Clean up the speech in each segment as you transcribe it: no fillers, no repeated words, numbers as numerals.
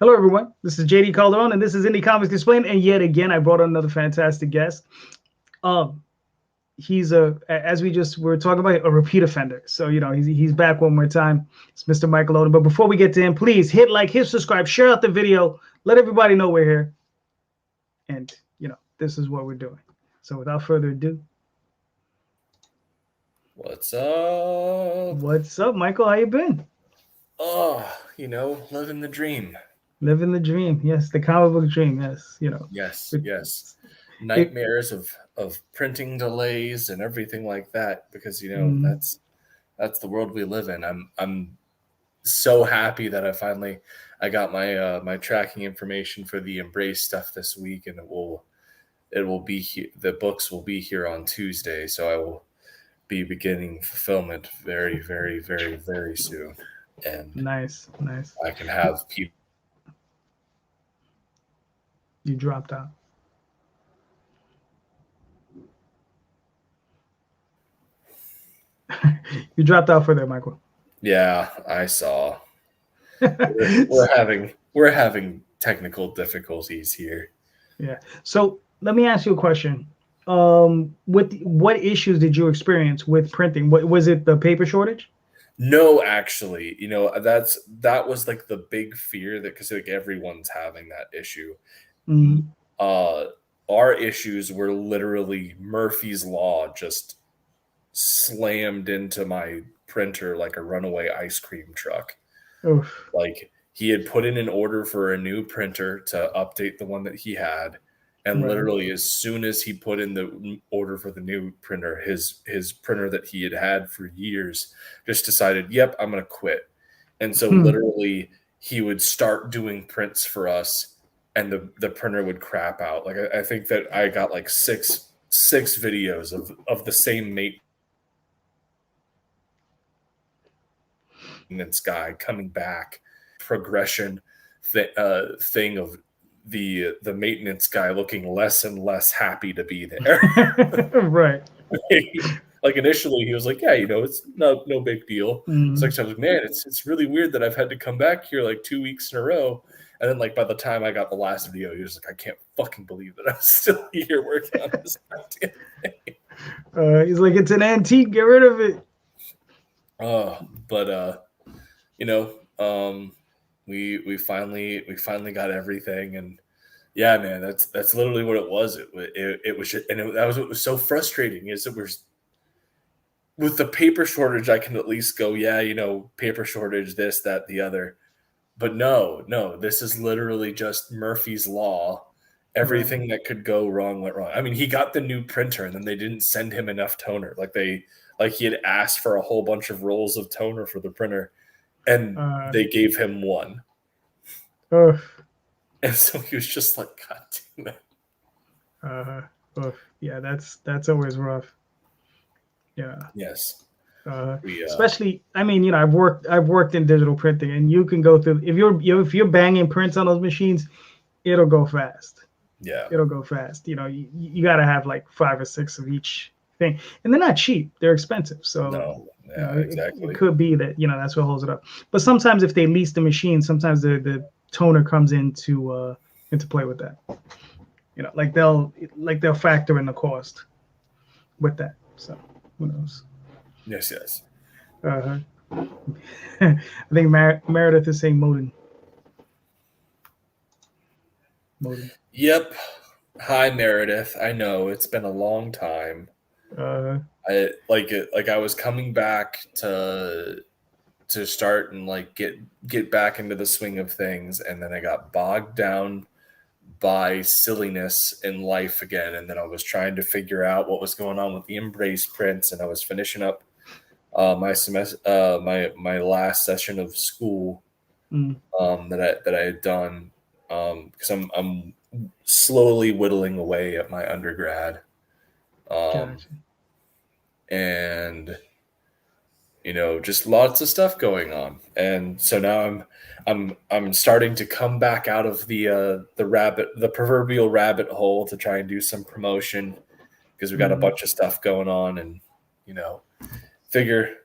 Hello, everyone. This is JD Calderon, and this is Indy Comics Explained. And yet again, I brought on another fantastic guest. Um, he's as we just were talking about, a repeat offender. So he's back one more time. It's Mr. Michael Oden. But before we get to him, please hit like, hit subscribe, share out the video, let everybody know we're here. And this is what we're doing. So without further ado, what's up? What's up, Michael? How you been? Oh, living the dream. Living the dream. Yes, the comic book dream. Yes, Yes. Nightmares of printing delays and everything like that, because that's the world we live in. I'm so happy that I got my my tracking information for the Embrace stuff this week, and it will be here. The books will be here on Tuesday, so I will be beginning fulfillment very, very, very, very soon. And nice. I can have people. You dropped out. You dropped out for there, Michael. Yeah, I saw. we're having technical difficulties here. Yeah. So let me ask you a question. What issues did you experience with printing? What was it? The paper shortage? No, actually, that was like the big fear, that because like everyone's having that issue. Mm-hmm. Our issues were literally Murphy's Law just slammed into my printer like a runaway ice cream truck. Oof. Like, he had put in an order for a new printer to update the one that he had, and literally as soon as he put in the order for the new printer, his printer that he had for years just decided, yep, I'm going to quit. And so literally he would start doing prints for us, and the printer would crap out. Like, I think that I got like six videos of the same maintenance guy coming back, progression thing of the maintenance guy looking less and less happy to be there. Right. Like, initially he was like, yeah, it's no big deal. So I was like, man, it's really weird that I've had to come back here like 2 weeks in a row. And then, like, by the time I got the last video, he was like, I can't fucking believe that I'm still here working on this thing. He's like, it's an antique, get rid of it. But we finally got everything, and yeah, man, that's literally what it was. It was, and that was what was so frustrating, is that with the paper shortage, I can at least go, yeah, paper shortage, this, that, the other. But no, this is literally just Murphy's Law. Everything that could go wrong went wrong. I mean, he got the new printer, and then they didn't send him enough toner. Like, he had asked for a whole bunch of rolls of toner for the printer, and they gave him one. And so he was just like, God damn it. Yeah, that's always rough. Yeah. Yes. Especially, I mean, I've worked in digital printing, and you can go through, if you're banging prints on those machines, it'll go fast. Yeah. It'll go fast. You got to have like 5 or 6 of each thing, and they're not cheap. They're expensive. So exactly. It could be that that's what holds it up. But sometimes if they lease the machine, sometimes the toner comes into play with that. Like they'll factor in the cost with that. So who knows? Yes. I think Meredith is saying Moden. Yep. Hi, Meredith. I know it's been a long time. I was coming back to start and like get back into the swing of things, and then I got bogged down by silliness in life again, and then I was trying to figure out what was going on with the Embrace prints, and I was finishing up my semester, my last session of school that I had done, because I'm slowly whittling away at my undergrad, and just lots of stuff going on, and so now I'm starting to come back out of the proverbial rabbit hole to try and do some promotion, because we got a bunch of stuff going on, and figure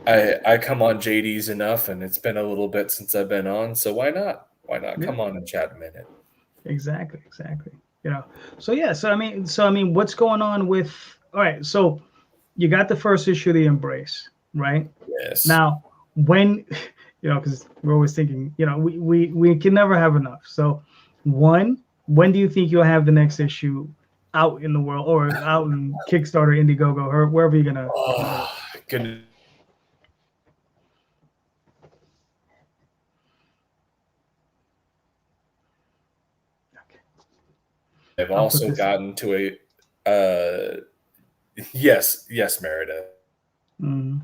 I come on JD's enough, and it's been a little bit since I've been on, so why not Why not? Come on and chat a minute. Exactly. You know, so yeah, so I mean, what's going on with? All right, so you got the first issue of the Embrace, right? Yes. Now, when because we're always thinking, we can never have enough. So, when do you think you'll have the next issue out in the world or out in Kickstarter, Indiegogo, or wherever you're gonna? Good. I've also gotten to a yes, Meredith. Mm-hmm.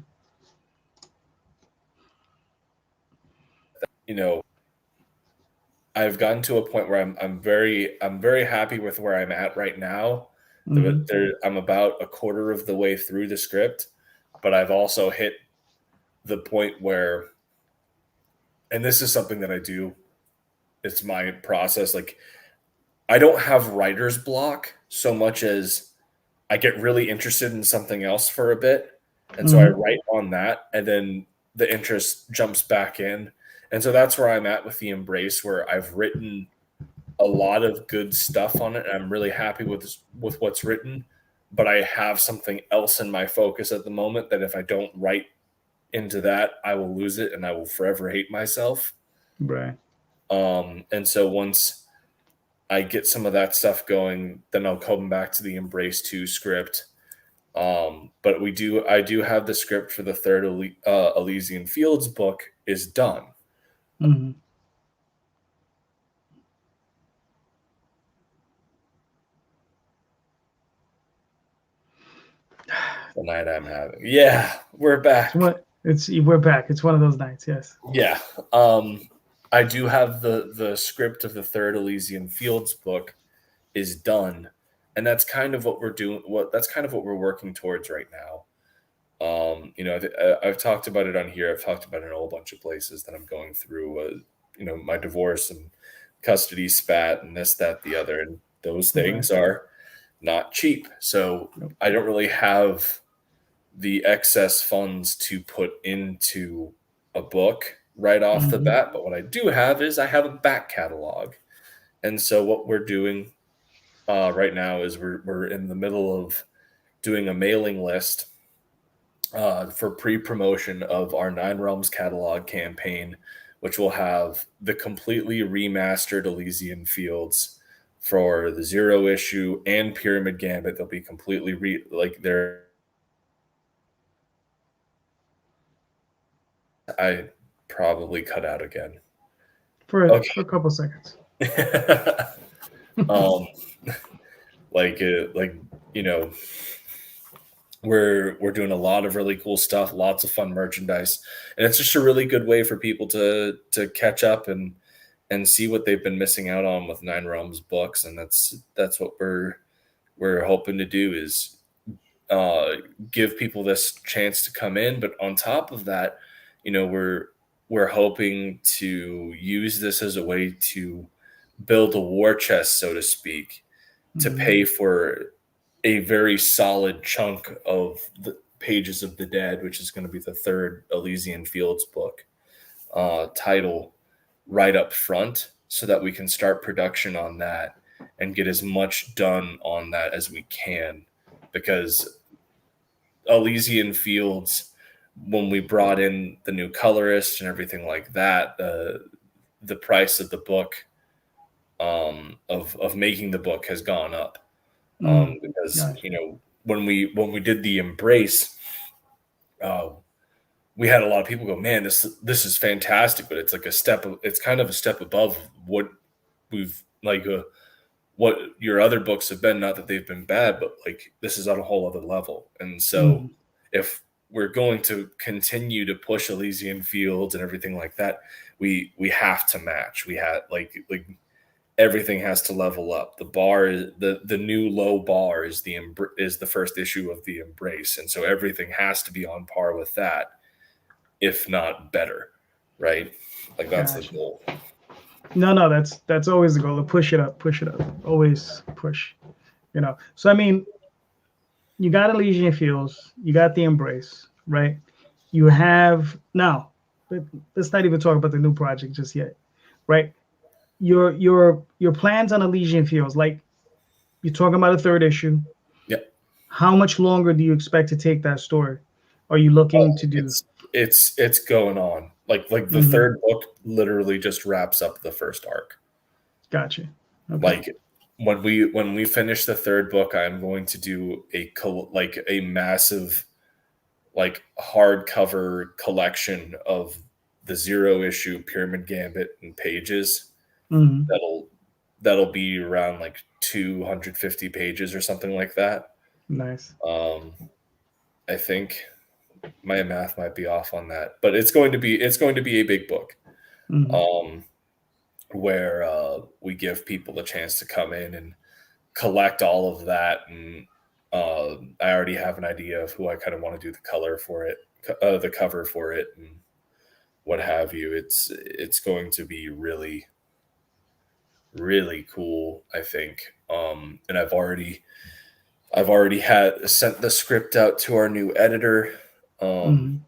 I've gotten to a point where I'm very happy with where I'm at right now. Mm-hmm. I'm about a quarter of the way through the script, but I've also hit the point where, and this is something that I do, it's my process. Like, I don't have writer's block so much as I get really interested in something else for a bit. And so I write on that, and then the interest jumps back in. And so that's where I'm at with the Embrace, where I've written a lot of good stuff on it. And I'm really happy with what's written, but I have something else in my focus at the moment that if I don't write into that, I will lose it and I will forever hate myself. Right. And so once I get some of that stuff going, then I'll come back to the Embrace 2 script. But I do have the script for the third Elysian Fields book is done. Mm-hmm. The night I'm having. Yeah, we're back. We're back. It's one of those nights, yes. Yeah. I do have the script of the third Elysian Fields book is done. And that's kind of what we're doing. That's kind of what we're working towards right now. I've talked about it on here. I've talked about it in a whole bunch of places that I'm going through, my divorce and custody spat and this, that, the other. And those things are not cheap. So I don't really have the excess funds to put into a book right off the bat. But what I do have is I have a back catalog. And so what we're doing right now is we're in the middle of doing a mailing list for pre-promotion of our 9 Realms catalog campaign, which will have the completely remastered Elysian Fields for the 0 issue and Pyramid Gambit. They'll be completely they're. I probably cut out again for a couple seconds. We're doing a lot of really cool stuff, lots of fun merchandise, and it's just a really good way for people to catch up and see what they've been missing out on with 9 Realms books. And that's what we're hoping to do is give people this chance to come in. But on top of that, we're hoping to use this as a way to build a war chest, so to speak, to pay for a very solid chunk of the Pages of the Dead, which is going to be the third Elysian Fields book title, right up front, so that we can start production on that and get as much done on that as we can. Because Elysian Fields, when we brought in the new colorist and everything like that, the price of the book, of making the book has gone up. Because when we did the Embrace, we had a lot of people go, man, this is fantastic, but it's like it's kind of a step above what we've what your other books have been. Not that they've been bad, but like this is on a whole other level. And so if we're going to continue to push Elysian Fields and everything like that, we have to match. We have like everything has to level up. The bar is the new low bar is the first issue of the Embrace, and so everything has to be on par with that, if not better, right? Like that's the goal. No, that's always the goal. To push it up, always push. So I mean, you got Elysian Fields, you got the Embrace, right? You have now. Let's not even talk about the new project just yet, right? your plans on Elysian Fields, like you're talking about a third issue. Yep. How much longer do you expect to take that story? Are you looking to do? It's going on. Like the third book literally just wraps up the first arc. Gotcha. Okay. Like when we finish the third book, I'm going to do a massive like hardcover collection of the 0-issue Pyramid Gambit and pages. That'll be around like 250 pages or something like that. Nice. I think my math might be off on that, but it's going to be a big book. Where we give people a chance to come in and collect all of that. And I already have an idea of who I kind of want to do the color for it, the cover for it, and what have you. It's going to be really, really cool, I think. And I've already sent the script out to our new editor, and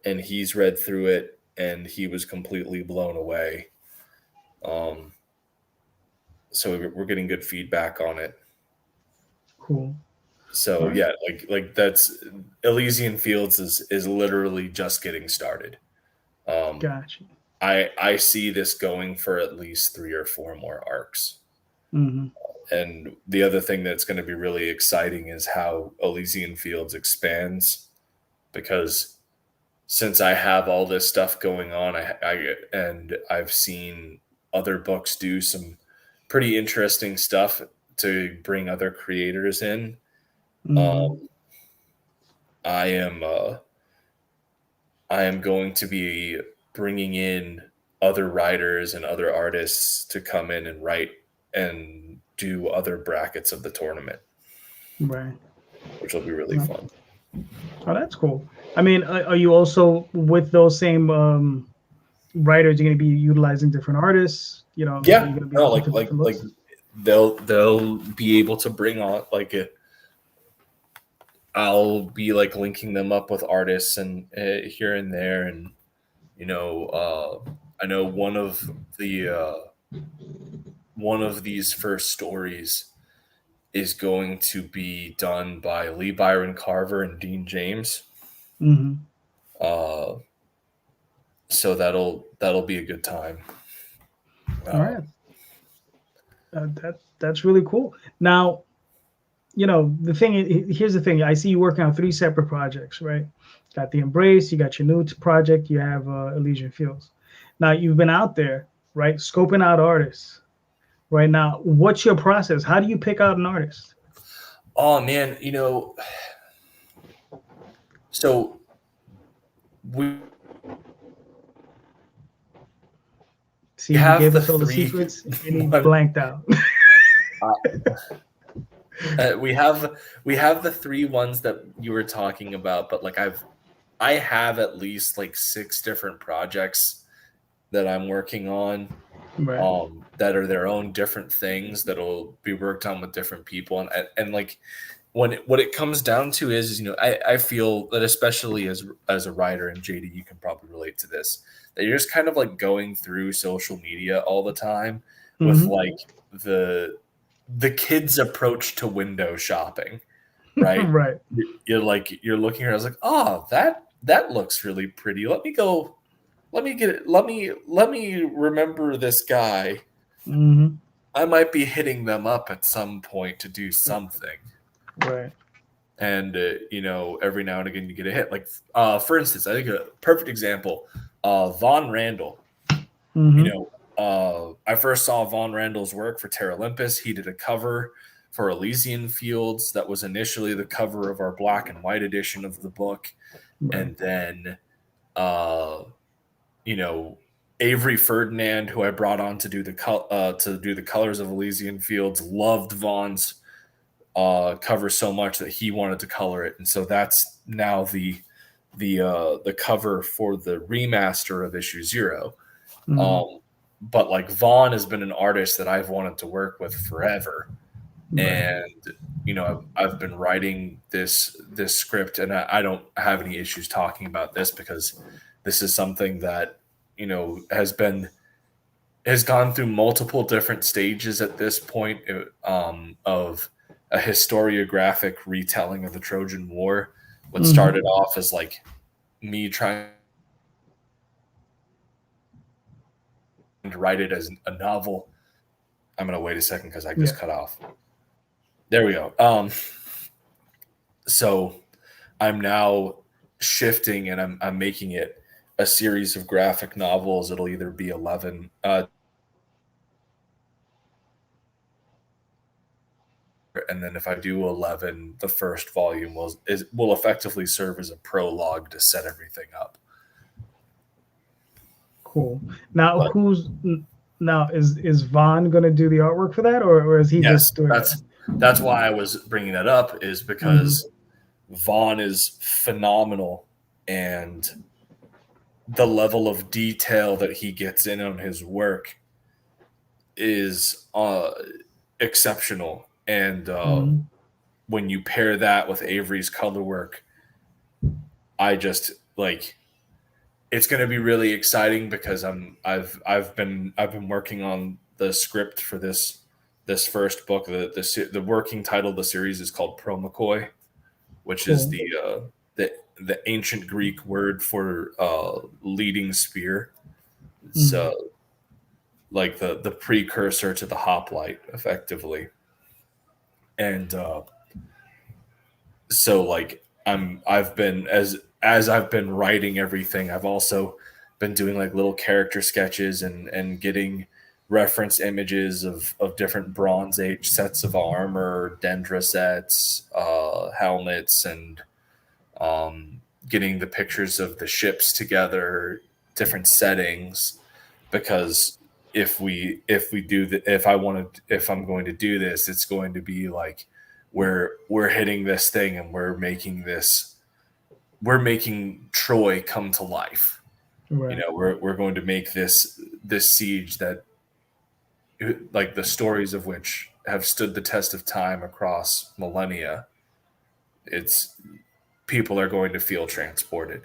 he's read through it. And he was completely blown away. So we're getting good feedback on it. Cool. So yeah, like that's Elysian Fields is literally just getting started. Gotcha. I see this going for at least 3 or 4 more arcs. And the other thing that's going to be really exciting is how Elysian Fields expands, because since I have all this stuff going on, I've seen other books do some pretty interesting stuff to bring other creators in. I am going to be bringing in other writers and other artists to come in and write and do other brackets of the tournament. Right. Which will be really fun. Oh, that's cool. I mean, are you also with those same writers? You're going to be utilizing different artists, you know? Yeah. Are you gonna be like they'll be able to bring on I'll be like linking them up with artists and here and there, and I know one of these first stories is going to be done by Lee Byron Carver and Dean James. So that'll be a good time. All right. That's really cool. Now, here's the thing. I see you working on 3 separate projects, right? Got the Embrace, you got your new project, you have Elysian Fields. Now you've been out there, right, scoping out artists. Right now, what's your process? How do you pick out an artist? Oh man, so we have you gave us all the secrets and he blanked out. We have the 3 ones that you were talking about, but like I have at least like 6 different projects that I'm working on, right. That are their own different things that'll be worked on with different people, and like what it comes down to is I feel that, especially as a writer, and JD, you can probably relate to this, that you're just kind of like going through social media all the time with like the kids' approach to window shopping, right? Right. You're looking here. I was like, oh, that looks really pretty. Let me remember this guy. I might be hitting them up at some point to do something. Right. And every now and again you get a hit. Like for instance, I think a perfect example, Von Randall. I first saw Von Randall's work for Terra Olympus. He did a cover for Elysian Fields that was initially the cover of our black and white edition of the book. Right. And then Avery Ferdinand, who I brought on to do the colors of Elysian Fields, loved Von's cover so much that he wanted to color it, and so that's now the cover for the remaster of issue 0. But like Vaughn has been an artist that I've wanted to work with forever. Right. And I've been writing this script, and I don't have any issues talking about this because this is something that has been has gone through multiple different stages at this point of a historiographic retelling of the Trojan War. What started off as like me trying to write it as a novel. I'm gonna wait a second because I just cut off. There we go. So I'm now shifting and I'm making it a series of graphic novels. It'll either be 11 and then if I do 11, the first volume will effectively serve as a prologue to set everything up. Cool. Now, is Vaughn going to do the artwork for that, or is he just doing that? That's why I was bringing that up, is because Vaughn is phenomenal, and the level of detail that he gets in on his work is exceptional. And when you pair that with Avery's color work, I just like, it's going to be really exciting because I've been working on the script for this first book. The working title of the series is called Promachoi, which is the ancient Greek word for leading spear. So like the precursor to the hoplite, effectively. And so like I've been as I've been writing everything, I've also been doing like little character sketches and getting reference images of different Bronze Age sets of armor, Dendra sets, helmets, and getting the pictures of the ships together, different settings, because if I'm going to do this, it's going to be like we're hitting this thing and we're making Troy come to life. Right. You know, we're going to make this siege that, like, the stories of which have stood the test of time across millennia. People are going to feel transported.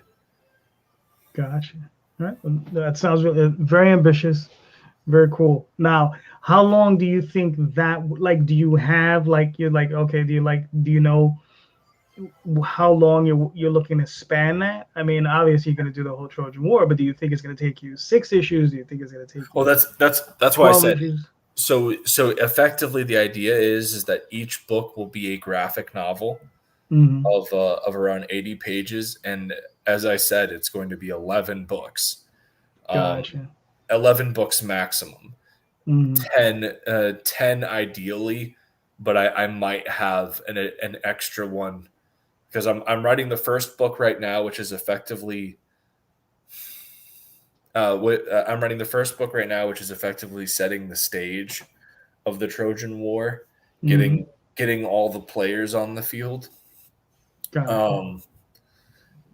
Gotcha. All right. That sounds really very ambitious. Very cool. Now, how long do you think that, like, do you have, like, you're like, okay, do you know how long you're looking to span that? I mean, obviously you're going to do the whole Trojan War, but do you think it's going to take you 6 issues? Do you think it's going to take you Well, that's why I said issues? So effectively the idea is that each book will be a graphic novel of around 80 pages, and as I said, it's going to be 11 books. Gotcha. 11 books maximum. 10 ideally, but I might have an extra one because I'm writing the first book right now, which is effectively I'm writing the first book right now, which is effectively setting the stage of the Trojan War, getting all the players on the field.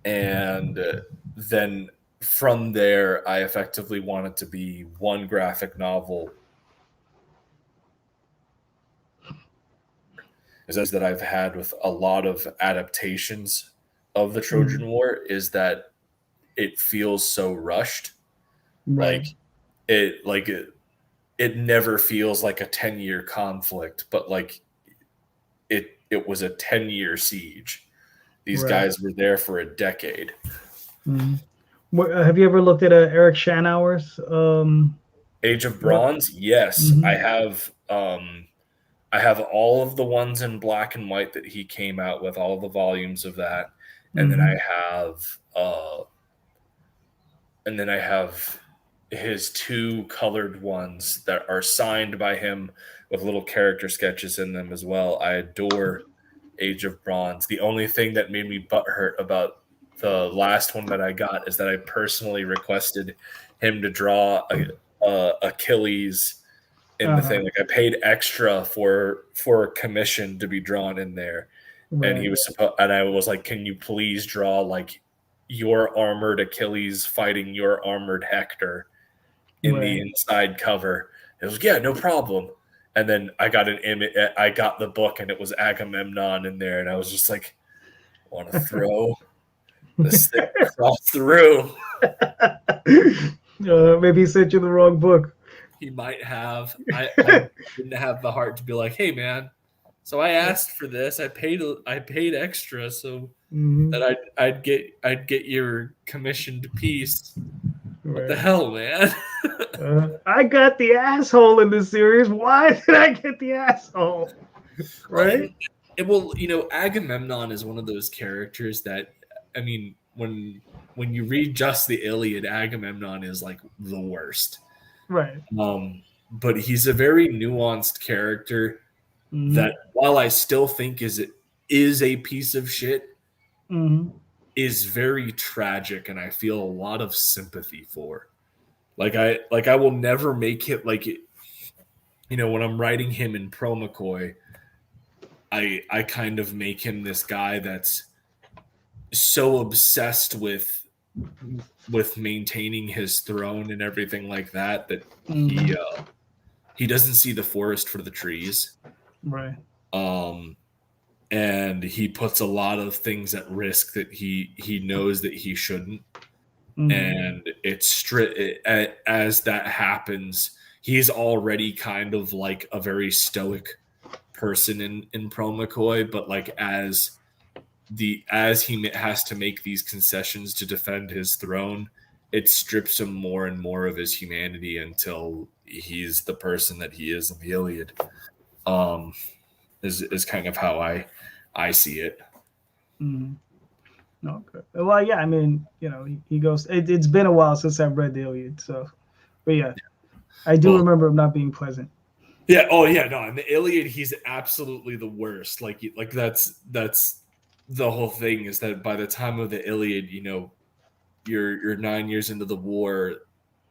And then from there, I effectively want it to be one graphic novel. Is that I've had with a lot of adaptations of the Trojan War is that it feels so rushed. Right. It never feels like a 10-year conflict, but like it was a 10-year siege. These guys were there for a decade. Have you ever looked at Eric Schanauer's Age of Bronze? Yes, I have. I have all of the ones in black and white that he came out with, all the volumes of that, and then I have his 2 colored ones that are signed by him with little character sketches in them as well. I adore Age of Bronze. The only thing that made me butthurt about the last one that I got is that I personally requested him to draw Achilles in the thing. Like, I paid extra for a commission to be drawn in there, and he was and I was like, "Can you please draw like your armored Achilles fighting your armored Hector in the inside cover?" It was, "Yeah, no problem." And then I got an image. I got the book, and it was Agamemnon in there, and I was just like, "I want to throw this thing across the room." Maybe he sent you the wrong book. he might have. I didn't have the heart to be like, hey man, so I asked for this. I paid extra so that I'd get your commissioned piece. What the hell, man? I got the asshole in this series. Why did I get the asshole? Right? Well, Agamemnon is one of those characters that, I mean, when you read just the Iliad, Agamemnon is like the worst. Right. But he's a very nuanced character that, while I still think is a piece of shit, is very tragic, and I feel a lot of sympathy for. Like I will never make it like it. When I'm writing him in Pro McCoy, I kind of make him this guy that's so obsessed with maintaining his throne and everything like that he doesn't see the forest for the trees. Right. And he puts a lot of things at risk that he knows that he shouldn't. And it's as that happens, he's already kind of like a very stoic person in Pro McCoy, but like as he has to make these concessions to defend his throne, it strips him more and more of his humanity until he's the person that he is in the Iliad. Is kind of how I see it. Okay. Well, yeah, I mean, he goes. It's been a while since I've read the Iliad, so, but yeah, I do remember him not being pleasant. Yeah. Oh, yeah. No, in the Iliad, he's absolutely the worst. Like that's the whole thing, is that by the time of the Iliad, you're 9 years into the war,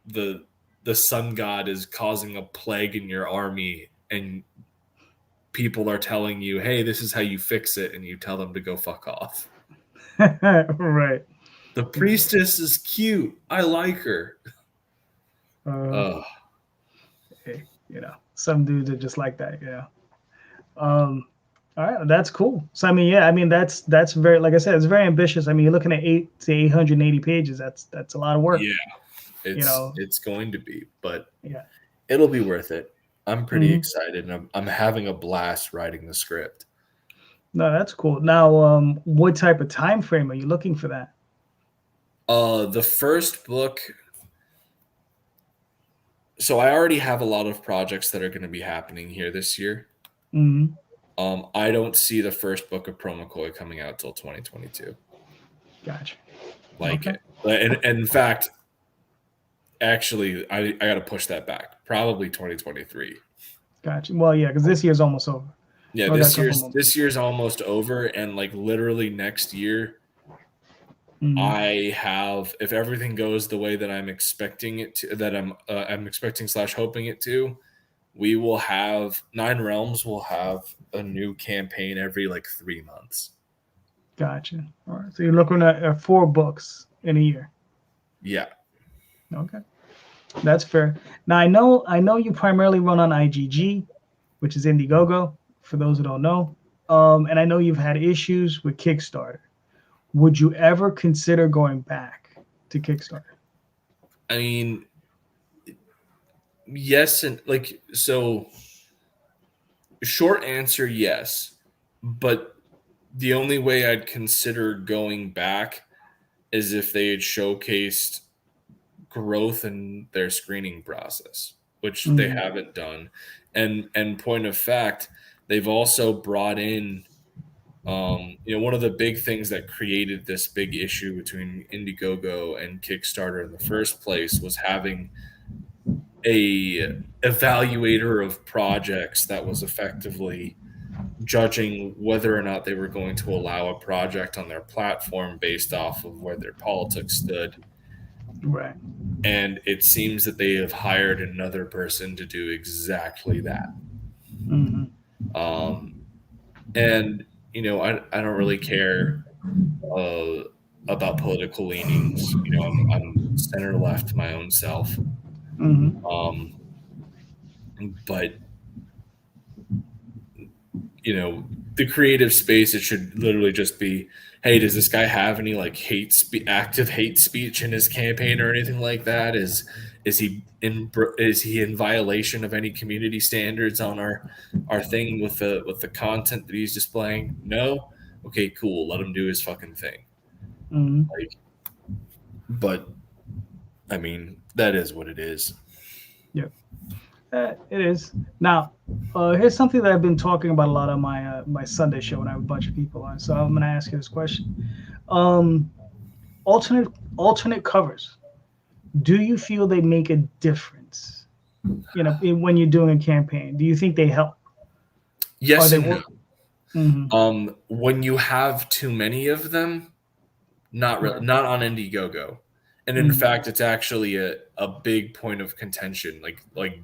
the sun god is causing a plague in your army, and people are telling you, hey, this is how you fix it, and you tell them to go fuck off. Right. The priestess is cute. I like her. Hey, some dudes are just like that. All right, that's cool. So I mean, that's very, like I said, it's very ambitious. I mean, you're looking at 800 to 880 pages. That's a lot of work. Yeah, it's going to be, but it'll be worth it. I'm pretty excited, and I'm having a blast writing the script. No, that's cool. Now, what type of time frame are you looking for that? The first book. So I already have a lot of projects that are going to be happening here this year. I don't see the first book of Pro McCoy coming out till 2022. Gotcha. And in fact, actually, I got to push that back. Probably 2023. Gotcha. Well, yeah, because this year's almost over. Yeah, this year's almost over, and like literally next year, I have, if everything goes the way that I'm expecting it to, that I'm expecting / hoping it to, we will have 9 Realms will have a new campaign every like 3 months. Gotcha. All right, so you're looking at 4 books in a year. Yeah. Okay, that's fair. Now I know you primarily run on IGG, which is Indiegogo, for those who don't know, and I know you've had issues with Kickstarter. Would you ever consider going back to Kickstarter? I mean, yes, and so short answer, yes, but the only way I'd consider going back is if they had showcased growth in their screening process, which they haven't done. And point of fact, they've also brought in one of the big things that created this big issue between Indiegogo and Kickstarter in the first place was having a evaluator of projects that was effectively judging whether or not they were going to allow a project on their platform based off of where their politics stood. Right. And it seems that they have hired another person to do exactly that. And I don't really care about political leanings. I'm center left my own self. But the creative space, it should literally just be, hey, does this guy have any like active hate speech in his campaign or anything like that? Is Is he in violation of any community standards on our thing with the content that he's displaying? No. Okay, cool. Let him do his fucking thing. Mm-hmm. Like, but I mean, that is what it is. Yep, it is. Now, here's something that I've been talking about a lot on my my Sunday show when I have a bunch of people on. So I'm gonna ask you this question: alternate covers. Do you feel they make a difference? You know, when you're doing a campaign, do you think they help? Yes and no. Mm-hmm. When you have too many of them, not really, not on Indiegogo. And in fact, it's actually a big point of contention. Like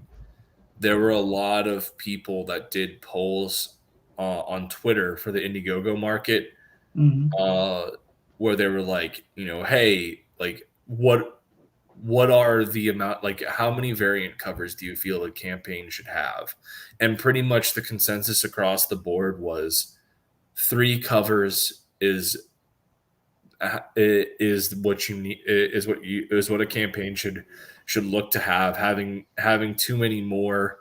there were a lot of people that did polls on Twitter for the Indiegogo market, where they were like, you know, hey, like what are the amount, like how many variant covers do you feel a campaign should have? And pretty much the consensus across the board was 3 covers is what you need, is what a campaign should look to have. Having too many more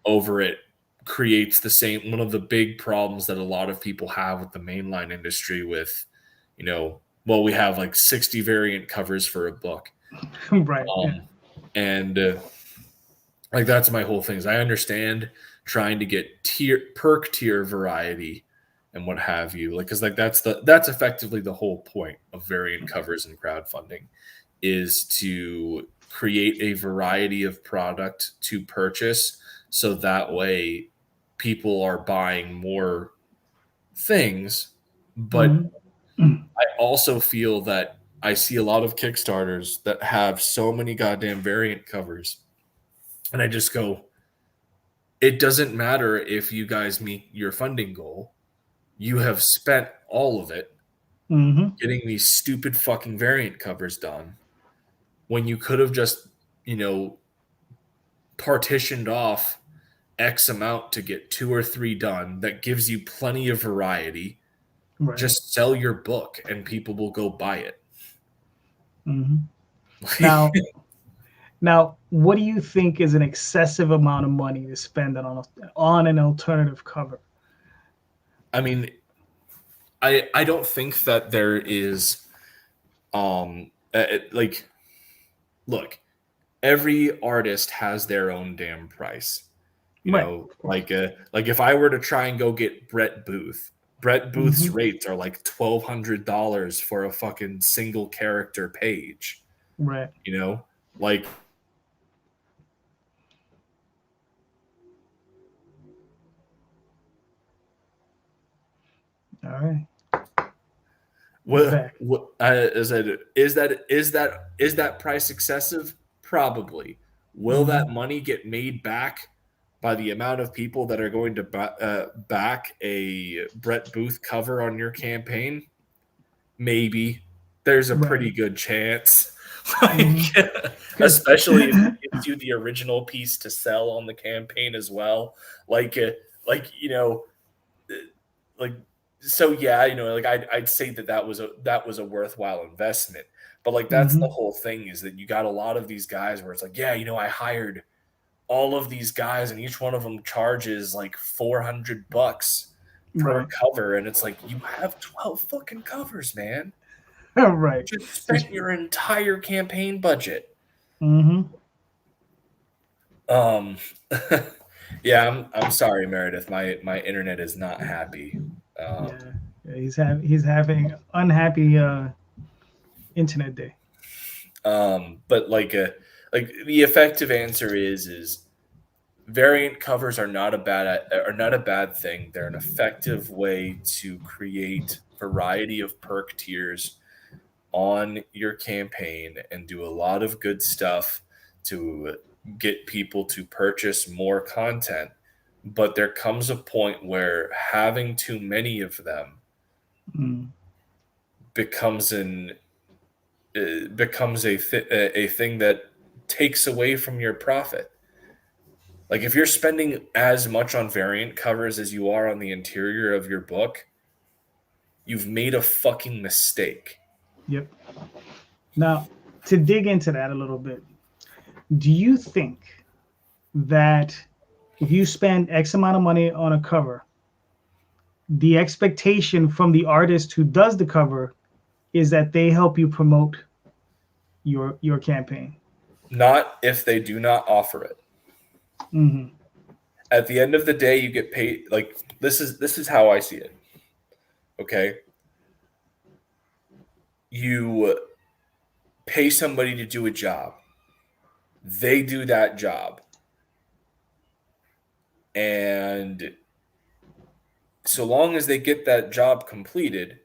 over it creates the same, one of the big problems that a lot of people have with the mainline industry with, you know, well, we have like 60 variant covers for a book. Right. And like that's my whole thing is I understand trying to get perk tier variety and what have you, like, because like that's effectively the whole point of variant covers and crowdfunding, is to create a variety of product to purchase, so that way people are buying more things. But I also feel that I see a lot of Kickstarters that have so many goddamn variant covers, and I just go, it doesn't matter if you guys meet your funding goal. You have spent all of it getting these stupid fucking variant covers done, when you could have just, you know, partitioned off X amount to get 2 or 3 done. That gives you plenty of variety. Right. Just sell your book and people will go buy it. Now, what do you think is an excessive amount of money to spend on an alternative cover? I mean, I don't think that there is, like, look, every artist has their own damn price. You know, like if I were to try and go get Brett Booth's rates are like $1,200 for a fucking single character page. Right. You know, like, all right. What is that price excessive? Probably. Will that money get made back by the amount of people that are going to back a Brett Booth cover on your campaign? Maybe. There's a pretty good chance. Like, especially if it gives you the original piece to sell on the campaign as well. Like, you know, like, so yeah, you know, like I'd say that was a worthwhile investment. But like that's the whole thing, is that you got a lot of these guys where it's like, yeah, you know, I hired all of these guys and each one of them charges like $400 per cover, and it's like, you have 12 fucking covers, man. Right. You just spent your entire campaign budget. Yeah, I'm sorry, Meredith. My internet is not happy. Yeah, he's having unhappy internet day. But like the effective answer is variant covers are not a bad thing. They're an effective way to create variety of perk tiers on your campaign and do a lot of good stuff to get people to purchase more content. But there comes a point where having too many of them becomes a thing that takes away from your profit. Like, if you're spending as much on variant covers as you are on the interior of your book, you've made a fucking mistake. Yep. Now, to dig into that a little bit, Do you think that if you spend X amount of money on a cover, the expectation from the artist who does the cover is that they help you promote your campaign? Not if they do not offer it. Mm-hmm. At the end of the day, you get paid. Like, this is how I see it. Okay, you pay somebody to do a job. They do that job, and so long as they get that job completed,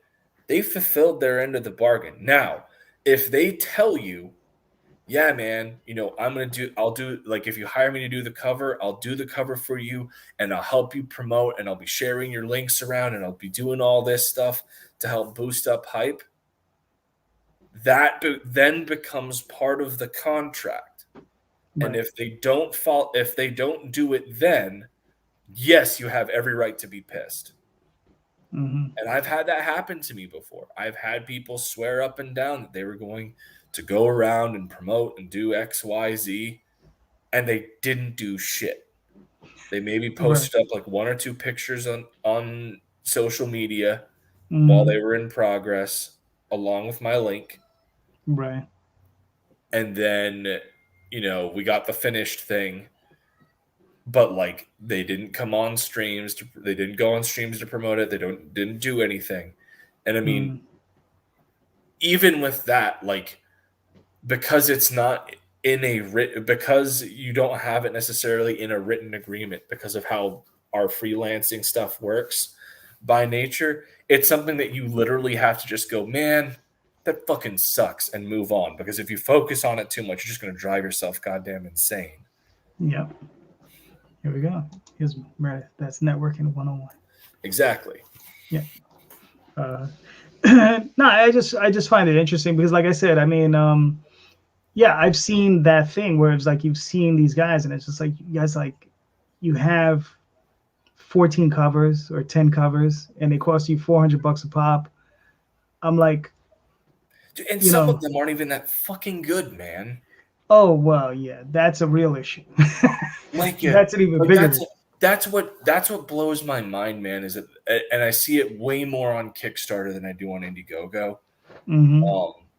they fulfilled their end of the bargain. Now, if they tell you, yeah, man, I'll do, like, if you hire me to do the cover, I'll do the cover for you, and I'll help you promote, and I'll be sharing your links around, and I'll be doing all this stuff to help boost up hype. That then becomes part of the contract. Right. And if they don't do it, then yes, you have every right to be pissed. Mm-hmm. And I've had that happen to me before. I've had people swear up and down that they were going to go around and promote and do X, Y, Z, and they didn't do shit. They maybe posted up like 1 or 2 pictures on social media while they were in progress, along with my link. Right. And then, we got the finished thing, but like they didn't come on streams. They didn't go on streams to promote it. They didn't do anything. And I mean, even with that, like, because it's not because you don't have it necessarily in a written agreement, because of how our freelancing stuff works by nature, it's something that you literally have to just go, man, that fucking sucks, and move on. Because if you focus on it too much, you're just going to drive yourself goddamn insane. Yep. Here we go. That's networking 101. Exactly. Yeah. No, I just find it interesting because, like I said, I mean, yeah, I've seen that thing where it's like you've seen these guys, and it's just like you guys, like, you have 14 covers or 10 covers, and they cost you $400 a pop. I'm like, dude, and some of them aren't even that fucking good, man. Oh well, yeah, that's a real issue. Like, that's an even bigger. That's what blows my mind, man. Is it, and I see it way more on Kickstarter than I do on Indiegogo. Mm-hmm.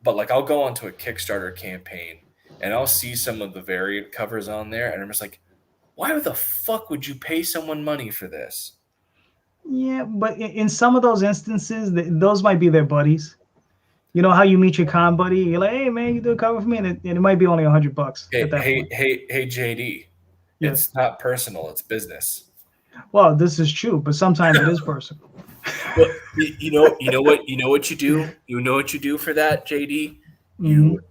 But like, I'll go onto a Kickstarter campaign and I'll see some of the variant covers on there, and I'm just like, why the fuck would you pay someone money for this? Yeah, but in some of those instances, those might be their buddies. You know how you meet your con buddy? You're like, hey man, you do a cover for me, and it might be only $100 at that point. Hey, JD. Yes. It's not personal; it's business. Well, this is true, but sometimes it is personal. Well, you know what you do. You know what you do for that, JD. You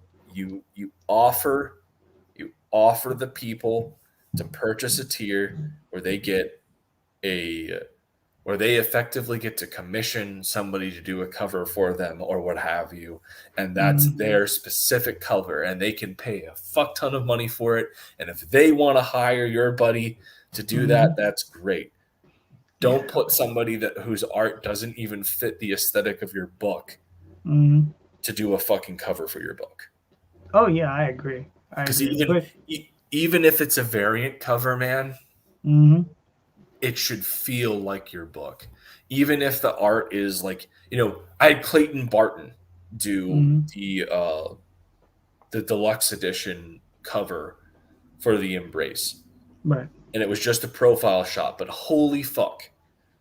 offer the people to purchase a tier where they get where they effectively get to commission somebody to do a cover for them or what have you. And that's their specific cover, and they can pay a fuck ton of money for it. And if they want to hire your buddy to do that, that's great. Don't put somebody whose art doesn't even fit the aesthetic of your book to do a fucking cover for your book. Oh yeah, I agree. Because even if it's a variant cover, man, it should feel like your book. Even if the art is like, I had Clayton Barton do the deluxe edition cover for the Embrace. Right. And it was just a profile shot, but holy fuck.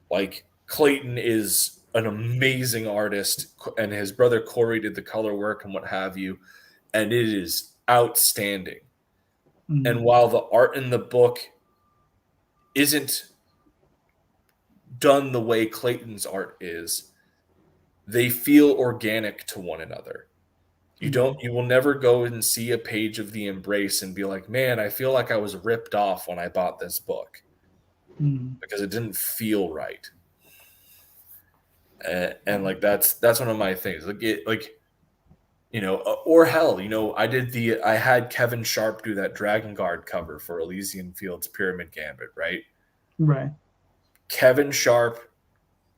Like, Clayton is an amazing artist, and his brother Corey did the color work and what have you, and it is outstanding. And while the art in the book isn't done the way Clayton's art is, they feel organic to one another. You will never go and see a page of the Embrace and be like, man, I feel like I was ripped off when I bought this book, because it didn't feel right. And like, that's one of my things. Or hell, I had Kevin Sharp do that Dragon Guard cover for Elysian Fields Pyramid Gambit, right? Right. Kevin Sharp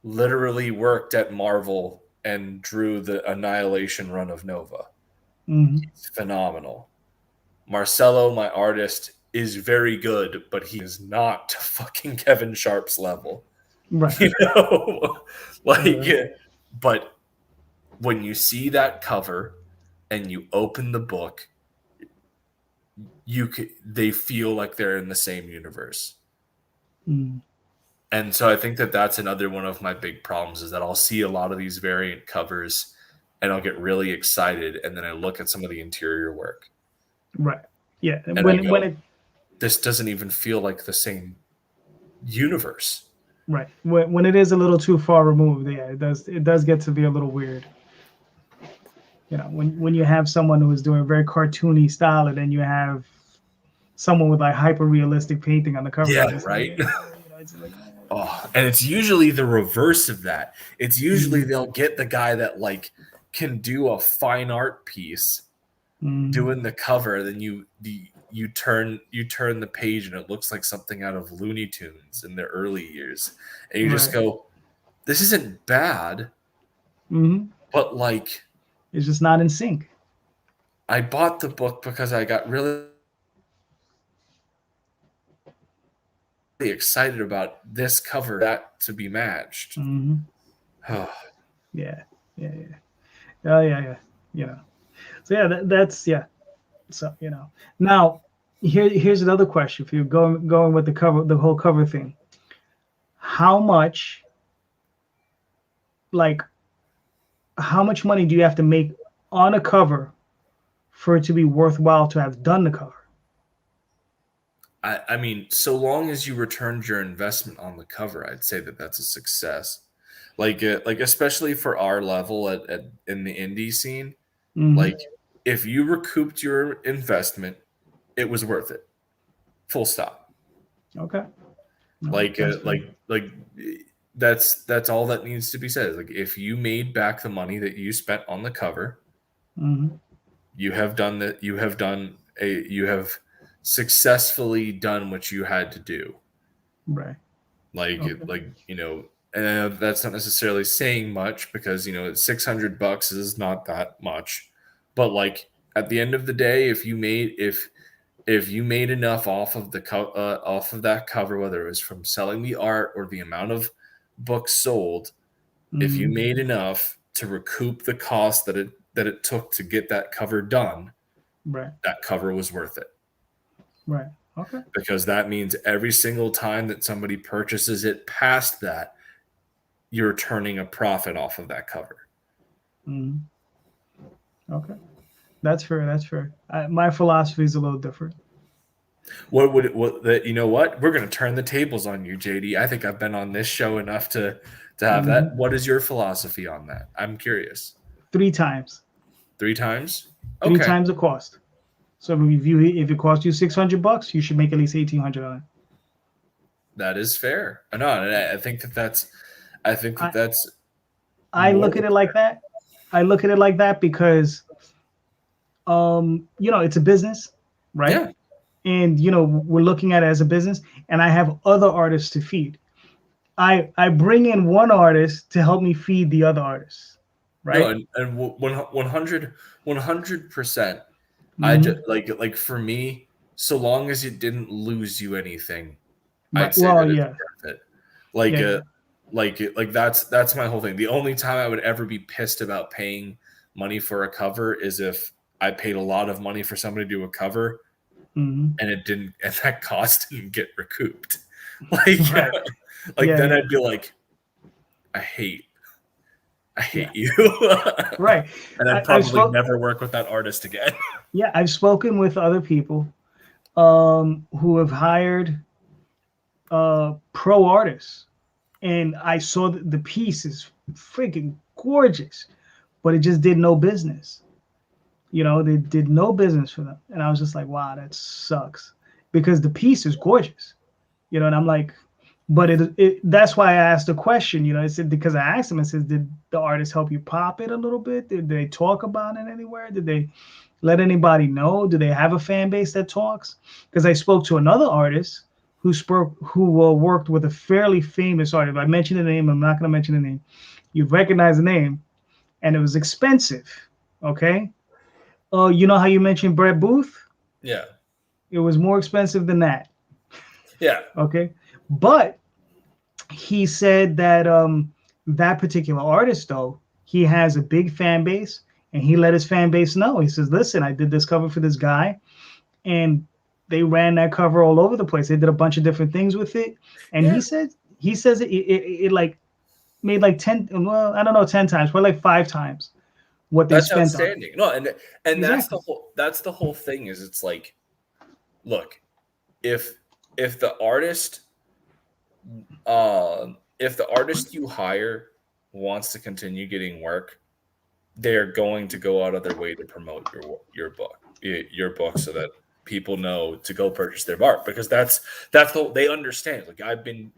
literally worked at Marvel and drew the Annihilation run of Nova. He's phenomenal. Marcelo, my artist, is very good, but he is not to fucking Kevin Sharp's level. Right. You know? Like, but when you see that cover and you open the book, they feel like they're in the same universe. Mm. And so I think that that's another one of my big problems, is that I'll see a lot of these variant covers and I'll get really excited, and then I look at some of the interior work. Right. Yeah. And when this doesn't even feel like the same universe. Right. When it is a little too far removed, yeah, it does get to be a little weird. You know, when you have someone who is doing a very cartoony style, and then you have someone with like hyper realistic painting on the cover. Yeah, right. And it's usually the reverse of that. It's usually they'll get the guy that like can do a fine art piece doing the cover, then you turn the page and it looks like something out of Looney Tunes in the early years, and you just go, this isn't bad, but like it's just not in sync. I bought the book because I got really excited about this cover that to be matched. Yeah. Oh yeah. You know. So yeah, that's yeah. So you know. Now here's another question for you. Going with the whole cover thing. How much money do you have to make on a cover for it to be worthwhile to have done the cover? I mean, so long as you returned your investment on the cover, I'd say that that's a success. Like especially for our level in the indie scene, like if you recouped your investment, it was worth it. Full stop. Okay. That's all that needs to be said. Like if you made back the money that you spent on the cover, you have done that. You have successfully done what you had to do. Right. Like you know, and that's not necessarily saying much, because you know it's $600 is not that much, but like at the end of the day, if you made enough off of that cover, whether it was from selling the art or the amount of books sold, if you made enough to recoup the cost that it took to get that cover done, that cover was worth it. Right. Okay. Because that means every single time that somebody purchases it past that, you're turning a profit off of that cover. Okay. That's fair. My philosophy is a little different. You know what? We're going to turn the tables on you, JD. I think I've been on this show enough to have that. What is your philosophy on that? I'm curious. 3 times. 3 times? Okay. 3 times the cost. So if it costs you $600, you should make at least $1,800 on it. That is fair. No, I think that's. I look at it like that. I look at it like that because, you know, it's a business, right? Yeah. And you know, we're looking at it as a business, and I have other artists to feed. I bring in one artist to help me feed the other artists, right? No, and 100%. I just like for me, so long as it didn't lose you anything, I'd say that it's worth it. Like that's my whole thing. The only time I would ever be pissed about paying money for a cover is if I paid a lot of money for somebody to do a cover, and that cost didn't get recouped. Then I'd be like, I hate you. Right. And I'd probably never work with that artist again. Yeah, I've spoken with other people who have hired pro artists, and I saw the piece is freaking gorgeous, but it just did no business. You know, they did no business for them. And I was just like, wow, that sucks, because the piece is gorgeous. You know, and I'm like, but that's why I asked the question, you know, I said, because I asked him, I said, did the artist help you pop it a little bit? Did they talk about it anywhere? Did they let anybody know? Do they have a fan base that talks? Because I spoke to another artist who worked with a fairly famous artist. If I mention the name, I'm not going to mention the name. You recognize the name, and it was expensive. Okay. You know how you mentioned Brett Booth? Yeah. It was more expensive than that. Yeah. Okay. But he said that that particular artist, though, he has a big fan base, and he let his fan base know. He says, listen, I did this cover for this guy, and they ran that cover all over the place. They did a bunch of different things with it. And he says it like made like 10, well, I don't know, 10 times, but like 5 times what they spent outstanding. No, and exactly. that's the whole thing is it's like, look, if the artist you hire wants to continue getting work, they're going to go out of their way to promote your book so that people know to go purchase their art, because that's they understand. Like I've been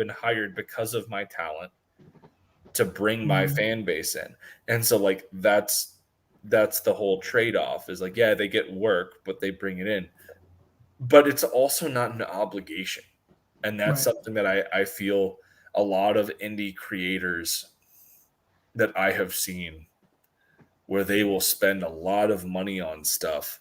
hired because of my talent to bring my fan base in, and so like that's the whole trade-off is like, yeah, they get work, but they bring it in, but it's also not an obligation. And that's something that I feel a lot of indie creators that I have seen, where they will spend a lot of money on stuff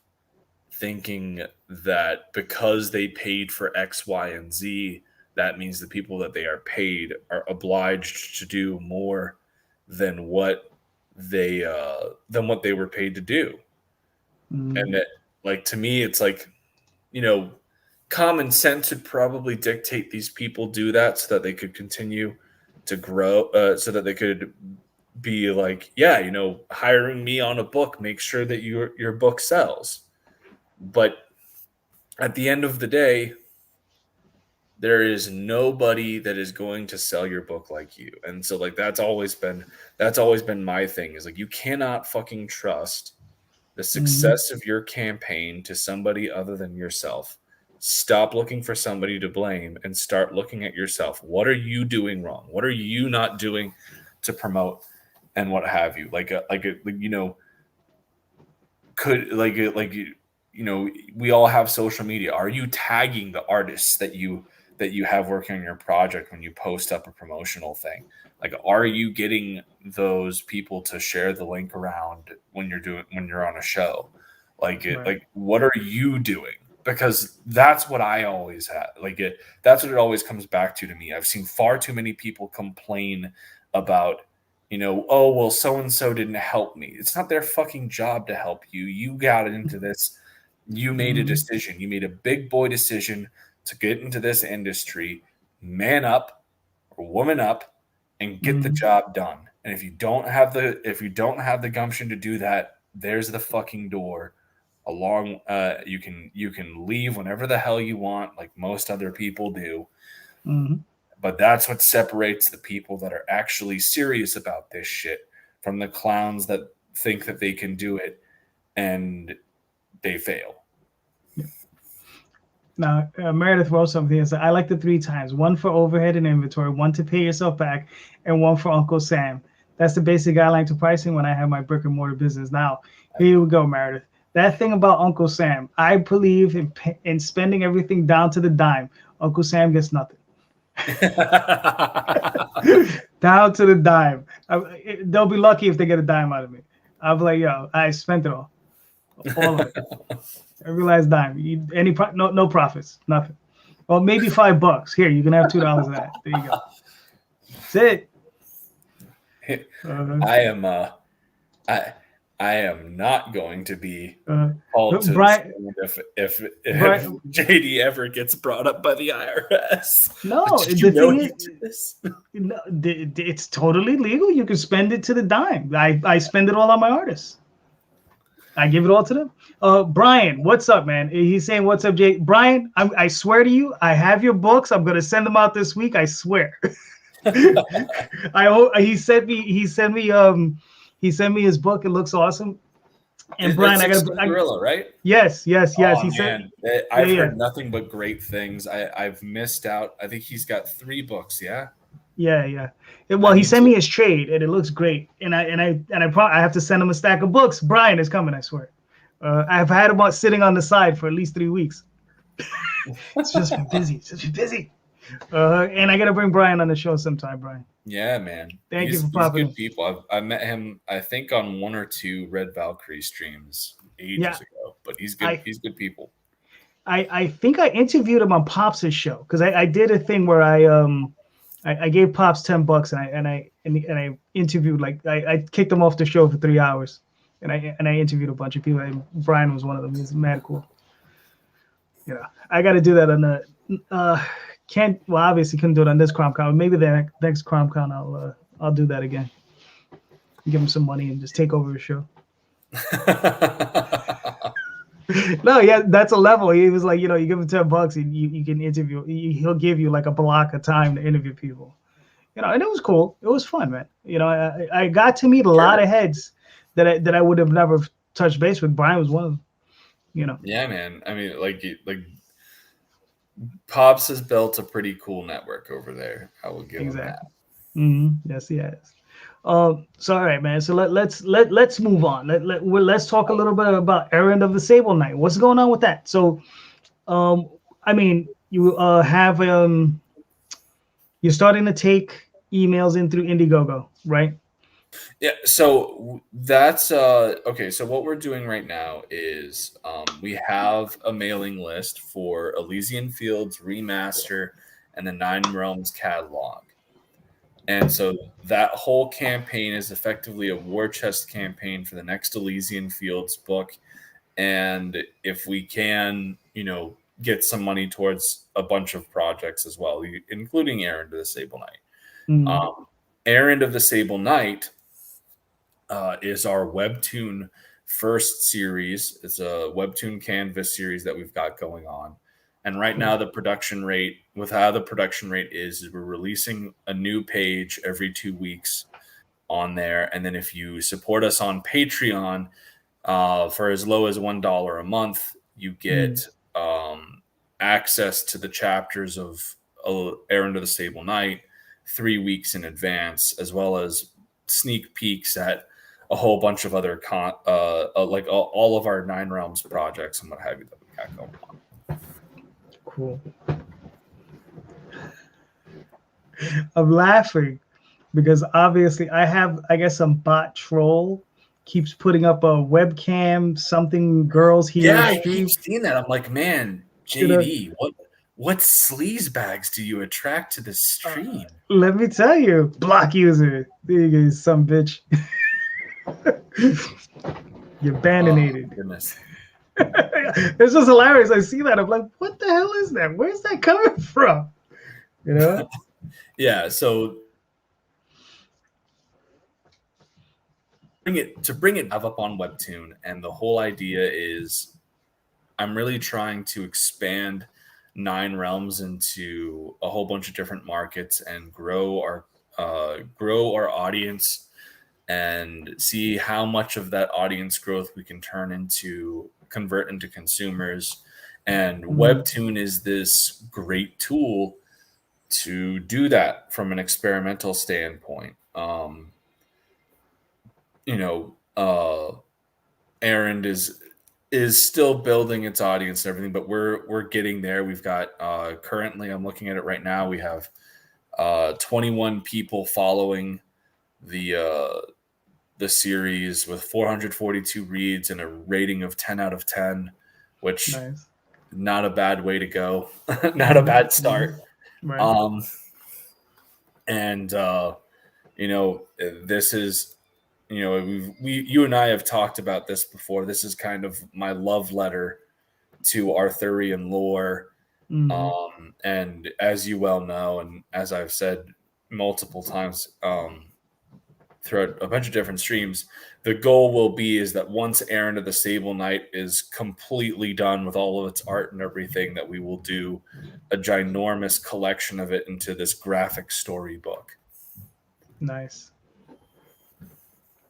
thinking that because they paid for X, Y, and Z, that means the people that they are paid are obliged to do more than what they were paid to do. And that, like, to me, it's like, common sense would probably dictate these people do that so that they could continue to grow, so that they could be like, yeah, hiring me on a book, make sure that your book sells. But at the end of the day, there is nobody that is going to sell your book like you. And so like that's always been my thing, is like, you cannot fucking trust the success of your campaign to somebody other than yourself. Stop looking for somebody to blame and start looking at yourself. What are you doing wrong? What are you not doing to promote and what have you? We all have social media. Are you tagging the artists that you have working on your project when you post up a promotional thing? Like, are you getting those people to share the link around when you're on a show? Like, what are you doing? Because that's what I always had. That's what it always comes back to me. I've seen far too many people complain about, oh, well, so-and-so didn't help me. It's not their fucking job to help you. You got into this. You made a decision. You made a big boy decision to get into this industry. Man up or woman up and get the job done. And if you don't have the gumption to do that, there's the fucking door. You can leave whenever the hell you want, like most other people do. But that's what separates the people that are actually serious about this shit from the clowns that think that they can do it and they fail. Now, Meredith wrote something and said, I like the 3 times: one for overhead and inventory, one to pay yourself back, and one for Uncle Sam. That's the basic guideline to pricing when I have my brick and mortar business. Now, here we go, Meredith. That thing about Uncle Sam, I believe in spending everything down to the dime. Uncle Sam gets nothing. Down to the dime. They'll be lucky if they get a dime out of me. I'll be like, yo, I spent it all of it. Every last dime. No profits, nothing. Well, maybe $5. Here, you can have $2 of that. There you go. That's it. I am not going to be called to Brian, if JD ever gets brought up by the IRS. No, it's totally legal. You can spend it to the dime. I spend it all on my artists. I give it all to them. Brian, what's up, man? He's saying, what's up, Jay? Brian, I swear to you, I have your books. I'm going to send them out this week. I swear. I hope he sent me his book. It looks awesome. And Brian, I got Gorilla, right? Yes. Oh, he said I've heard nothing but great things. I've missed out. I think he's got 3 books. Yeah. Yeah. Well, he sent me his trade, and it looks great. And I have to send him a stack of books. Brian is coming, I swear. I've had him sitting on the side for at least 3 weeks. It's just been busy. And I gotta bring Brian on the show sometime, Brian. Yeah, man. Thank you for He's popping. Good people. I met him, I think, on 1 or 2 Red Valkyrie streams ages ago. But he's good. He's good people. I think I interviewed him on Pops' show because I did a thing where I gave Pops $10 and I interviewed, like, I kicked him off the show for 3 hours and I interviewed a bunch of people, and Brian was one of them. He's mad cool. I got to do that on the obviously couldn't do it on this CromCon. Maybe the next CromCon I'll do that again. Give him some money and just take over his show. No, yeah, that's a level. He was like, you give him $10 and you can interview. He'll give you like a block of time to interview people. And it was cool. It was fun, man. I got to meet a lot of heads that I would have never touched base with. Brian was one of them. Yeah, man. I mean, like Pops has built a pretty cool network over there. I will give him that. Mm-hmm. Yes, he has. So all right, man. So let's move on. Let's talk a little bit about Errand of the Sable Knight. What's going on with that? So, I mean, you have you're starting to take emails in through Indiegogo, right? Yeah. So that's okay. So what we're doing right now is we have a mailing list for Elysian Fields Remaster and the Nine Realms catalog. And so that whole campaign is effectively a war chest campaign for the next Elysian Fields book. And if we can, get some money towards a bunch of projects as well, including Errand of the Sable Knight. Mm-hmm. Errand of the Sable Knight is our webtoon first series. It's a webtoon canvas series that we've got going on. And right now, the production rate is we're releasing a new page every 2 weeks on there. And then if you support us on Patreon for as low as $1 a month, you get access to the chapters of Errand of the Sable Knight 3 weeks in advance, as well as sneak peeks at a whole bunch of other like all of our Nine Realms projects and what have you that we got going on. Cool. I'm laughing because obviously I guess some bot troll keeps putting up a webcam, something girls here. Yeah, I keep seeing that. I'm like, man, JD, what sleaze bags do you attract to this stream? Let me tell you, block user. There you go, some bitch. You're bananated. Oh, goodness. It's just hilarious. I see that. I'm like, what the hell is that? Where's that coming from? Yeah. So to bring it up on Webtoon, and the whole idea is I'm really trying to expand Nine Realms into a whole bunch of different markets and grow our audience and see how much of that audience growth we can convert into consumers. And Webtoon is this great tool to do that from an experimental standpoint. Errand is still building its audience and everything, but we're getting there. We've got currently, I'm looking at it right now, we have 21 people following the series with 442 reads and a rating of 10 out of 10, which not a bad way to go. Not a bad start. Right. This is, you and I have talked about this before. This is kind of my love letter to Arthurian lore. And as you well know, and as I've said multiple times, throughout a bunch of different streams, the goal will be is that once Errand of the Sable Knight is completely done with all of its art and everything, that we will do a ginormous collection of it into this graphic storybook. Nice.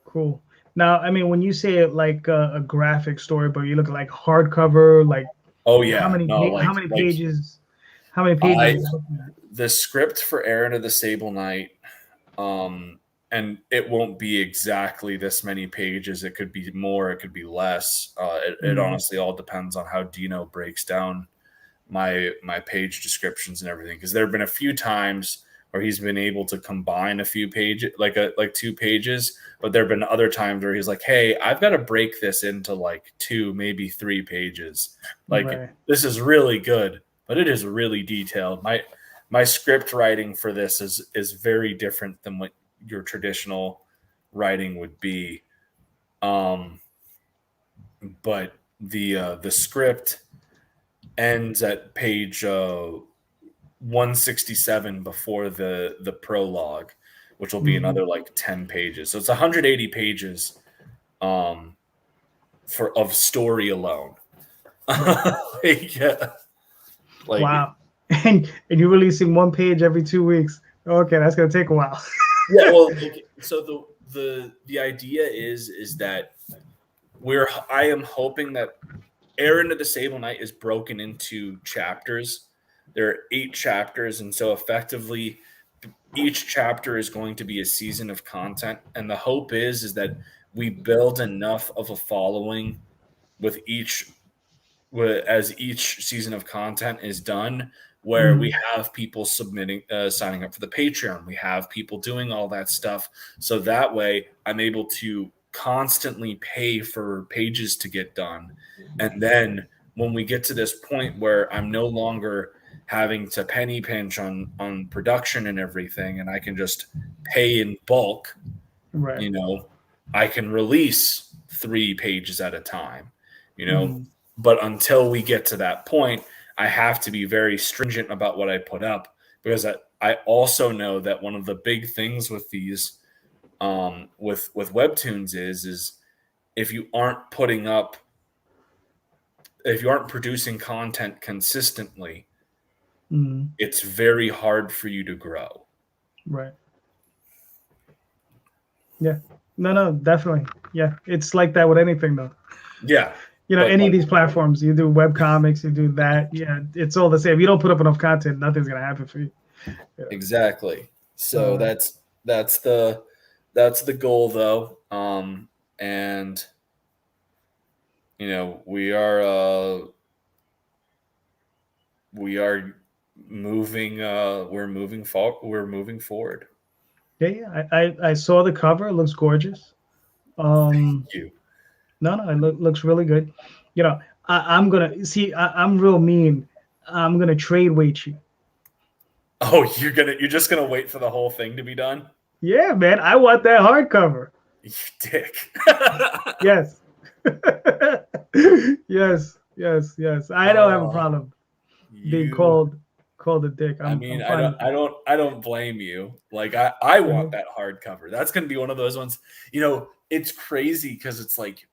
Cool. Now, I mean, when you say it like a graphic storybook, you look like hardcover, like, oh yeah, how many pages? How many pages? The script for Errand of the Sable Knight, and it won't be exactly this many pages. It could be more, it could be less. It honestly all depends on how Dino breaks down my page descriptions and everything, because there have been a few times where he's been able to combine a few pages, like 2 pages, but there have been other times where he's like, hey, I've got to break this into like 2, maybe 3 pages. Like, right. This is really good, but it is really detailed. My script writing for this is very different than what your traditional writing would be. But the script ends at page 167 before the prologue, which will be another like 10 pages. So it's 180 pages of story alone. Yeah. Like, wow. And you're releasing 1 page every 2 weeks. Okay, that's gonna take a while. Yeah, well, so the idea is that I am hoping that Errand of the Sable Knight is broken into chapters. There are 8 chapters, and so effectively each chapter is going to be a season of content. And the hope is that we build enough of a following as each season of content is done, where we have people signing up for the Patreon. We have people doing all that stuff. So that way I'm able to constantly pay for pages to get done. And then when we get to this point where I'm no longer having to penny pinch on production and everything, and I can just pay in bulk, right. I can release 3 pages at a time, but until we get to that point, I have to be very stringent about what I put up, because I also know that one of the big things with these with webtoons is if you aren't producing content consistently, it's very hard for you to grow. Right. Yeah. No, definitely. Yeah. It's like that with anything though. Yeah. Any of these platforms, you do web comics, you do that. Yeah. It's all the same. If you don't put up enough content, nothing's going to happen for you. Yeah. Exactly. So that's the goal though. And we are moving we're moving forward. Yeah. I saw the cover. It looks gorgeous. Thank you. No, it looks really good. I'm gonna see. I'm real mean. I'm gonna trade weight you. Oh, you're just gonna wait for the whole thing to be done? Yeah, man. I want that hardcover. You dick. Yes. Yes. I don't have a problem being called a dick. I don't blame you. Like I want that hardcover. That's gonna be one of those ones. It's crazy because it's like,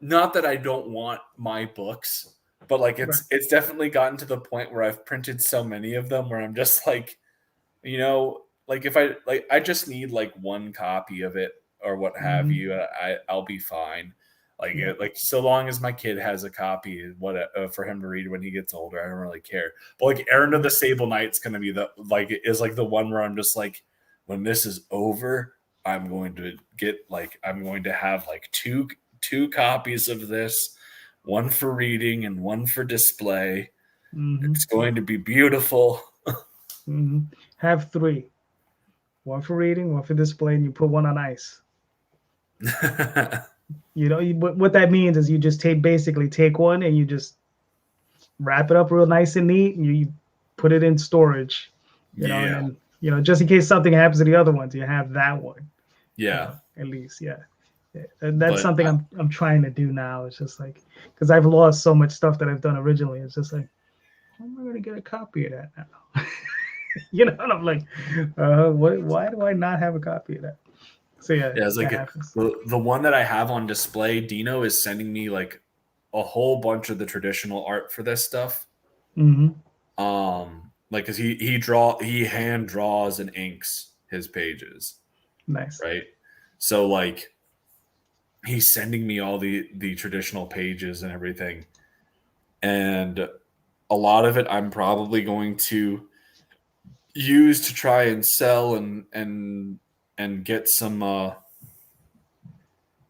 not that I don't want my books, but like it's definitely gotten to the point where I've printed so many of them where I'm just like, like if I just need like 1 copy of it or what have you, I'll be fine. Like so long as my kid has a copy, for him to read when he gets older, I don't really care. But like Errand of the Sable Knight's gonna be the one where I'm just like, when this is over, I'm going to have like two copies of this, one for reading and one for display. It's going to be beautiful. Have 3. 1 for reading, 1 for display, and you put 1 on ice. What that means is you just basically take 1 and you just wrap it up real nice and neat, and you put it in storage. And then, just in case something happens to the other ones, you have that one. Yeah. At least, yeah. And that's something I'm trying to do now. It's just like, because I've lost so much stuff that I've done originally. It's just like, how am I going to get a copy of that now? And I'm like, why do I not have a copy of that? So yeah, it's like the one that I have on display. Dino is sending me like a whole bunch of the traditional art for this stuff. Like, cause he hand draws and inks his pages. Nice. Right. So like, he's sending me all the traditional pages and everything, and a lot of it I'm probably going to use to try and sell and get some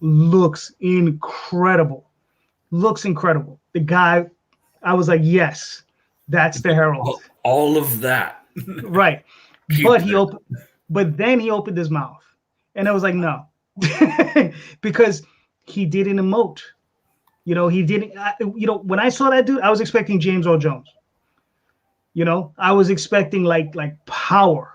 looks incredible. Looks incredible. The guy, I was like, yes, that's the Herald. All of that. Right. But then he opened his mouth. And I was like, no. Because he didn't emote. You know, he didn't, when I saw that dude, I was expecting James Earl Jones. You know, I was expecting like power,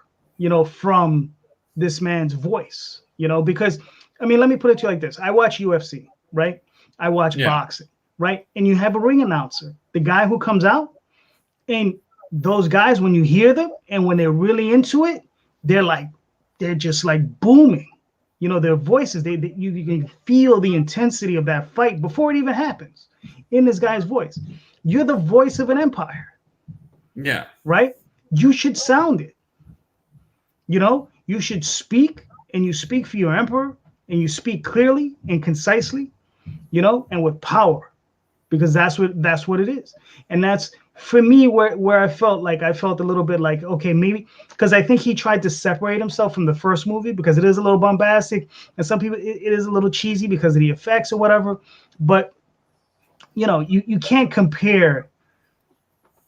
from this man's voice, because, I mean, let me put it to you like this. I watch UFC, right? I watch boxing, right? And you have a ring announcer, the guy who comes out, and those guys, when you hear them and when they're really into it, they're just like booming. Their voices, you can feel the intensity of that fight before it even happens in this guy's voice. You're the voice of an empire. Yeah. Right? You should sound it. You should speak, and you speak for your emperor, and you speak clearly and concisely, and with power, because that's what it is. And that's, for me, where I felt a little bit like, okay, maybe, because I think he tried to separate himself from the first movie because it is a little bombastic, and some people, it is a little cheesy because of the effects or whatever. But you can't compare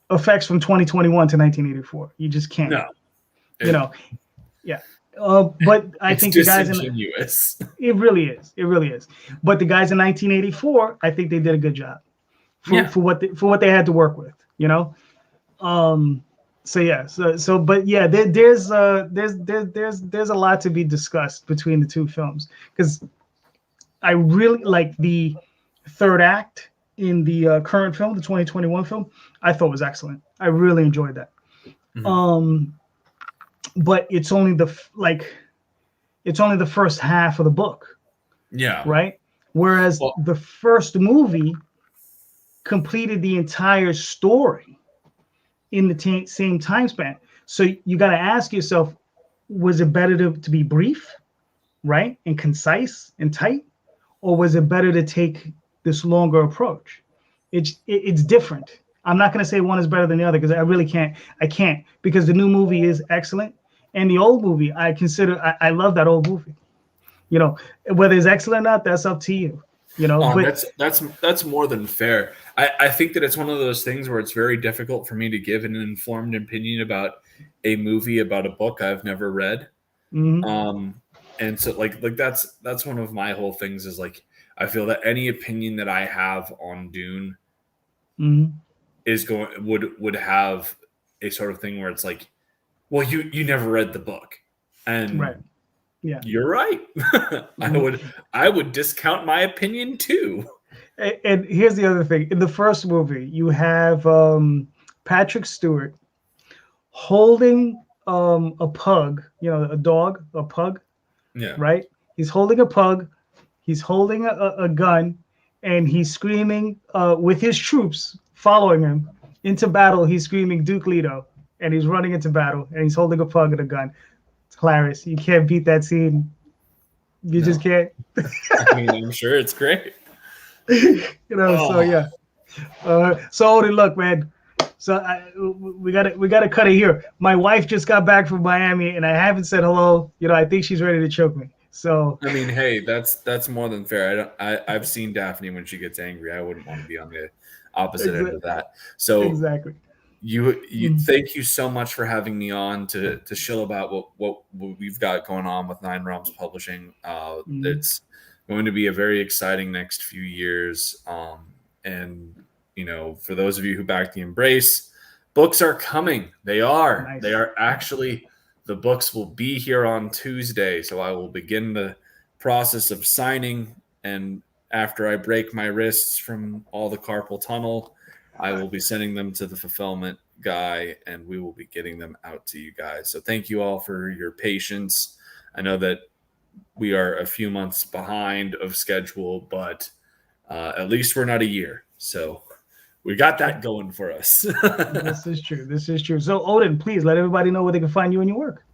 effects from 2021 to 1984. You just can't. No. Yeah. But I think the guys it really is. But the guys in 1984, I think they did a good job for what they had to work with. So yeah. But yeah, there's a lot to be discussed between the two films, because I really like the third act in the current film, the 2021 film. I thought was excellent. I really enjoyed that. Mm-hmm. But it's only the first half of the book. Yeah. Right. Whereas the first movie completed the entire story in the same time span. So you got to ask yourself, was it better to be brief, right, and concise and tight, or was it better to take this longer approach? It's different. I'm not going to say one is better than the other, because I really can't. I can't, because the new movie is excellent, and the old movie, I love that old movie. Whether it's excellent or not, that's up to you. But that's more than fair. I think that it's one of those things where it's very difficult for me to give an informed opinion about a movie about a book I've never read. Mm-hmm. And so like that's one of my whole things is like, I feel that any opinion that I have on Dune would have a sort of thing where it's like, well, you never read the book, and right. Yeah, you're right. I would discount my opinion too. And here's the other thing: in the first movie, you have Patrick Stewart holding a pug, a dog, a pug. Yeah. Right. He's holding a pug. He's holding a gun, and he's screaming with his troops following him into battle. He's screaming Duke Leto, and he's running into battle, and he's holding a pug and a gun. It's hilarious. You can't beat that scene. You just can't. I mean, I'm sure it's great. So yeah. So Odin, look, man. So we gotta cut it here. My wife just got back from Miami, and I haven't said hello. I think she's ready to choke me. So I mean, hey, that's more than fair. I've seen Daphne when she gets angry. I wouldn't want to be on the opposite end of that. So exactly. You thank you so much for having me on to shill about what we've got going on with Nine Realms Publishing. It's going to be a very exciting next few years. And for those of you who back the Embrace, books are coming. They are. Nice. They are actually. The books will be here on Tuesday, so I will begin the process of signing. And after I break my wrists from all the carpal tunnel, I will be sending them to the fulfillment guy, and we will be getting them out to you guys. So thank you all for your patience. I know that we are a few months behind of schedule, but at least we're not a year. So we got that going for us. This is true. So Odin, please let everybody know where they can find you and your work.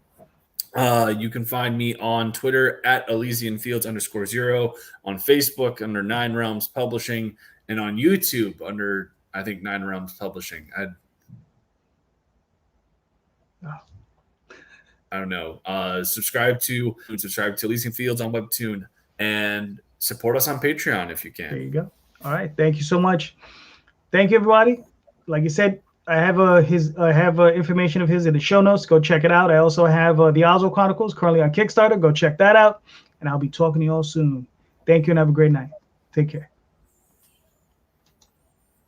You can find me on Twitter at ElysianFields_0, on Facebook under Nine Realms Publishing, and on YouTube under, I think, Nine Realms Publishing. I don't know. Subscribe to Elysian Fields on Webtoon, and support us on Patreon if you can. There you go. All right. Thank you so much. Thank you, everybody. Like you said, I have information of his in the show notes. Go check it out. I also have the Oswald Chronicles currently on Kickstarter. Go check that out. And I'll be talking to you all soon. Thank you and have a great night. Take care.